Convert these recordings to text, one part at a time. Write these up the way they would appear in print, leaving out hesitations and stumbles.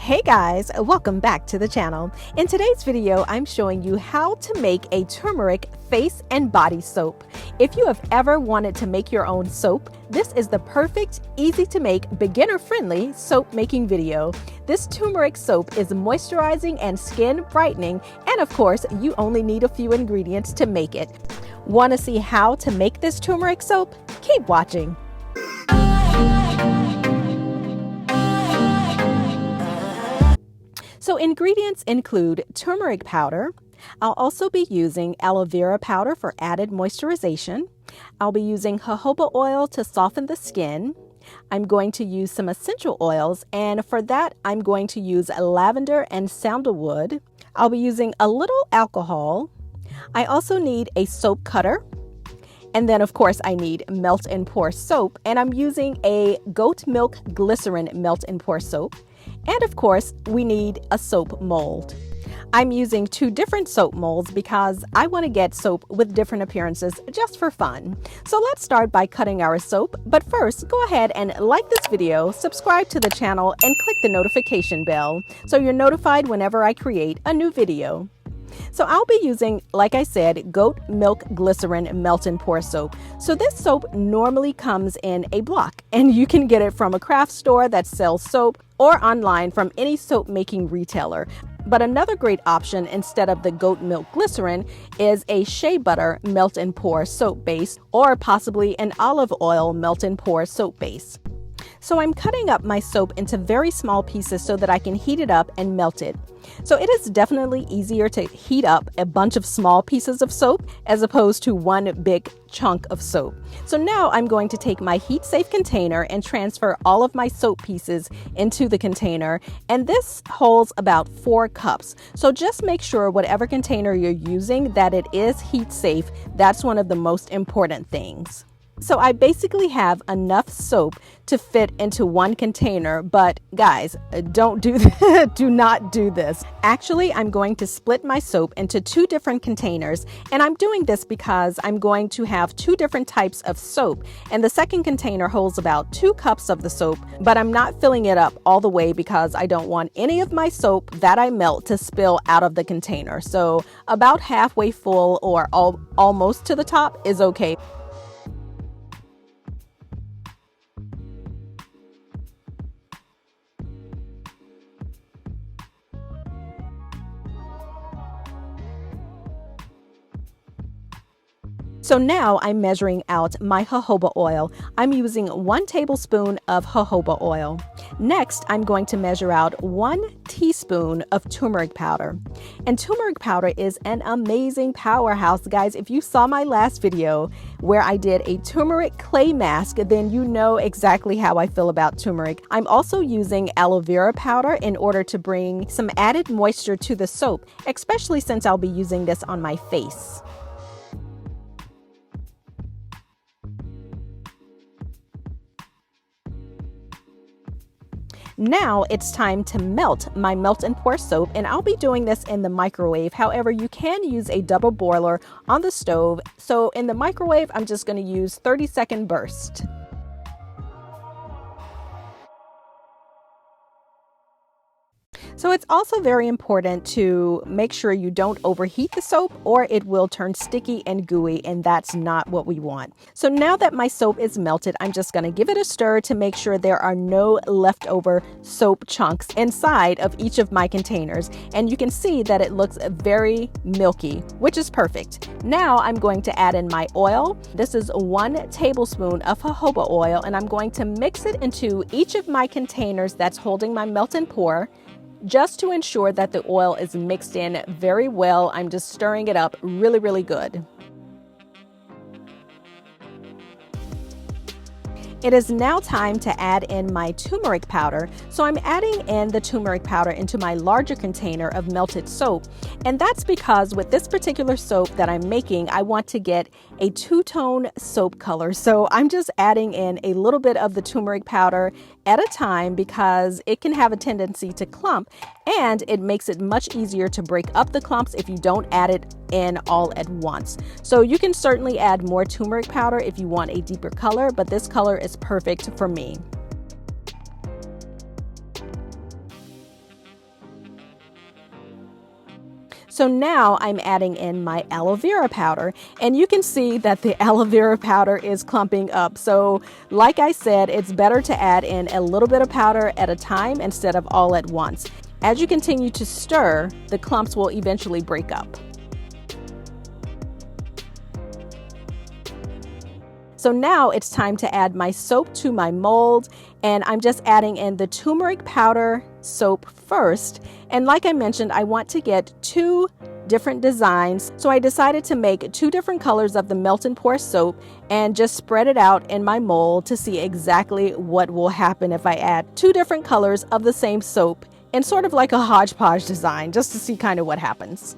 Hey guys, welcome back to the channel. In today's video, I'm showing you how to make a turmeric face and body soap. If you have ever wanted to make your own soap, this is the perfect, easy to make, beginner-friendly soap making video. This turmeric soap is moisturizing and skin brightening, and of course, you only need a few ingredients to make it. Want to see how to make this turmeric soap? Keep watching. So ingredients include turmeric powder. I'll also be using aloe vera powder for added moisturization. I'll be using jojoba oil to soften the skin. I'm going to use some essential oils, and for that I'm going to use lavender and sandalwood. I'll be using a little alcohol. I also need a soap cutter. And then of course I need melt and pour soap, and I'm using a goat milk glycerin melt and pour soap. And of course, we need a soap mold. I'm using two different soap molds because I want to get soap with different appearances just for fun. So let's start by cutting our soap. But first, go ahead and like this video, subscribe to the channel, and click the notification bell so you're notified whenever I create a new video. So I'll be using, like I said, goat milk glycerin melt and pour soap. So this soap normally comes in a block, and you can get it from a craft store that sells soap or online from any soap making retailer. But another great option instead of the goat milk glycerin is a shea butter melt and pour soap base, or possibly an olive oil melt and pour soap base. So I'm cutting up my soap into very small pieces so that I can heat it up and melt it. So it is definitely easier to heat up a bunch of small pieces of soap as opposed to one big chunk of soap. So now I'm going to take my heat safe container and transfer all of my soap pieces into the container. And this holds about 4 cups. So just make sure whatever container you're using that it is heat safe. That's one of the most important things. So I basically have enough soap to fit into one container, but guys, don't do that. Do not do this. Actually, I'm going to split my soap into 2 different containers, and I'm doing this because I'm going to have 2 different types of soap, and the second container holds about 2 cups of the soap, but I'm not filling it up all the way because I don't want any of my soap that I melt to spill out of the container. So about halfway full or almost to the top is okay. So now I'm measuring out my jojoba oil. I'm using 1 tablespoon of jojoba oil. Next, I'm going to measure out 1 teaspoon of turmeric powder. And turmeric powder is an amazing powerhouse, guys. If you saw my last video where I did a turmeric clay mask, then you know exactly how I feel about turmeric. I'm also using aloe vera powder in order to bring some added moisture to the soap, especially since I'll be using this on my face. Now it's time to melt my melt and pour soap, and I'll be doing this in the microwave. However, you can use a double boiler on the stove. So in the microwave, I'm just going to use 30-second burst. So it's also very important to make sure you don't overheat the soap or it will turn sticky and gooey, and that's not what we want. So now that my soap is melted, I'm just going to give it a stir to make sure there are no leftover soap chunks inside of each of my containers. And you can see that it looks very milky, which is perfect. Now I'm going to add in my oil. This is 1 tablespoon of jojoba oil, and I'm going to mix it into each of my containers that's holding my melt and pour. Just to ensure that the oil is mixed in very well, I'm just stirring it up really, really good. It is now time to add in my turmeric powder. So I'm adding in the turmeric powder into my larger container of melted soap. And that's because with this particular soap that I'm making, I want to get a 2-tone soap color. So I'm just adding in a little bit of the turmeric powder at a time because it can have a tendency to clump, and it makes it much easier to break up the clumps if you don't add it in all at once. So you can certainly add more turmeric powder if you want a deeper color, but this color is perfect for me. So now I'm adding in my aloe vera powder, and you can see that the aloe vera powder is clumping up. So like I said, it's better to add in a little bit of powder at a time instead of all at once. As you continue to stir, the clumps will eventually break up. So now it's time to add my soap to my mold, and I'm just adding in the turmeric powder soap first. And like I mentioned, I want to get 2 different designs. So I decided to make 2 different colors of the melt and pour soap and just spread it out in my mold to see exactly what will happen if I add 2 different colors of the same soap in sort of like a hodgepodge design, just to see kind of what happens.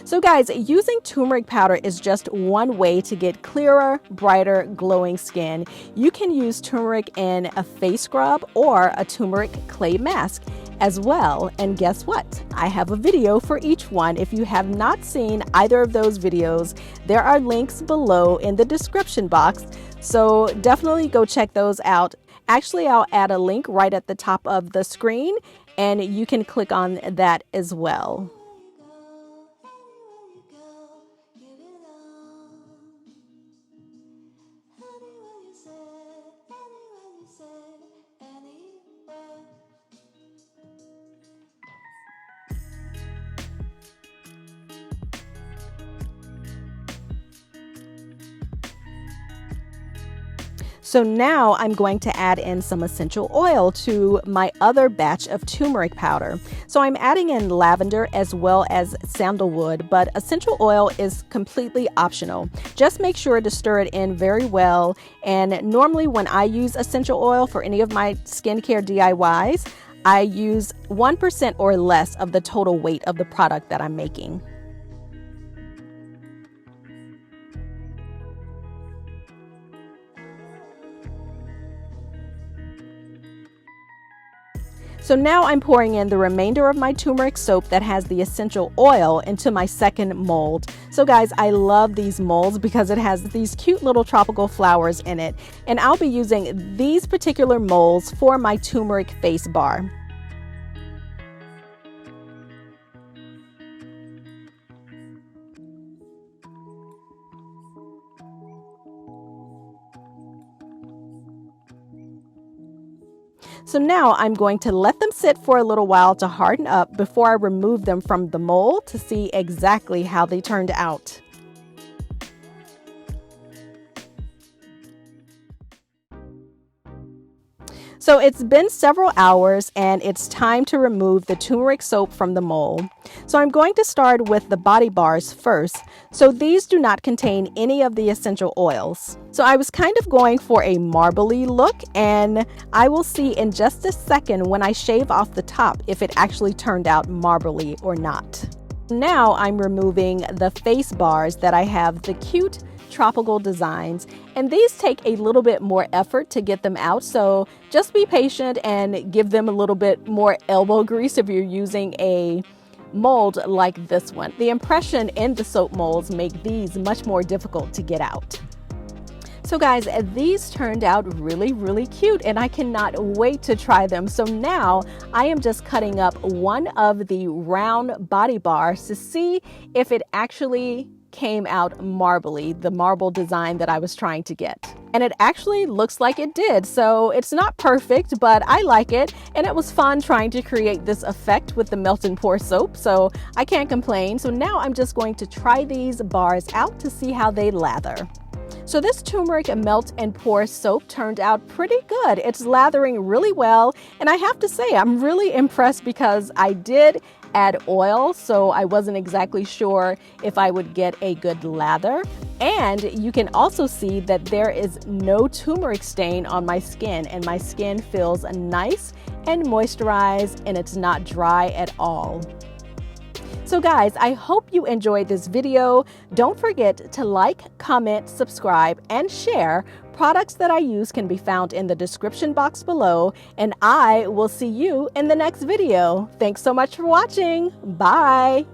So guys, using turmeric powder is just one way to get clearer, brighter, glowing skin. You can use turmeric in a face scrub or a turmeric clay mask as well. And guess what? I have a video for each one. If you have not seen either of those videos, there are links below in the description box. So definitely go check those out. Actually, I'll add a link right at the top of the screen, and you can click on that as well. So now I'm going to add in some essential oil to my other batch of turmeric powder. So I'm adding in lavender as well as sandalwood, but essential oil is completely optional. Just make sure to stir it in very well. And normally when I use essential oil for any of my skincare DIYs, I use 1% or less of the total weight of the product that I'm making. So now I'm pouring in the remainder of my turmeric soap that has the essential oil into my second mold. So guys, I love these molds because it has these cute little tropical flowers in it. And I'll be using these particular molds for my turmeric face bar. So now I'm going to let them sit for a little while to harden up before I remove them from the mold to see exactly how they turned out. So it's been several hours and it's time to remove the turmeric soap from the mold. So I'm going to start with the body bars first. So these do not contain any of the essential oils. So I was kind of going for a marbly look, and I will see in just a second when I shave off the top if it actually turned out marbly or not. Now I'm removing the face bars that I have the cute tropical designs, and these take a little bit more effort to get them out, so just be patient and give them a little bit more elbow grease if you're using a mold like this one. The impression in the soap molds make these much more difficult to get out. So guys, these turned out really cute, and I cannot wait to try them. So now I am just cutting up one of the round body bars to see if it actually came out marbly, the marble design that I was trying to get. And it actually looks like it did. So it's not perfect, but I like it. And it was fun trying to create this effect with the melt and pour soap. So I can't complain. So now I'm just going to try these bars out to see how they lather. So this turmeric melt and pour soap turned out pretty good. It's lathering really well. And I have to say, I'm really impressed because I did add oil, so I wasn't exactly sure if I would get a good lather. And you can also see that there is no turmeric stain on my skin, and my skin feels nice and moisturized, and it's not dry at all. So guys, I hope you enjoyed this video. Don't forget to like, comment, subscribe, and share. Products that I use can be found in the description box below, and I will see you in the next video. Thanks so much for watching. Bye.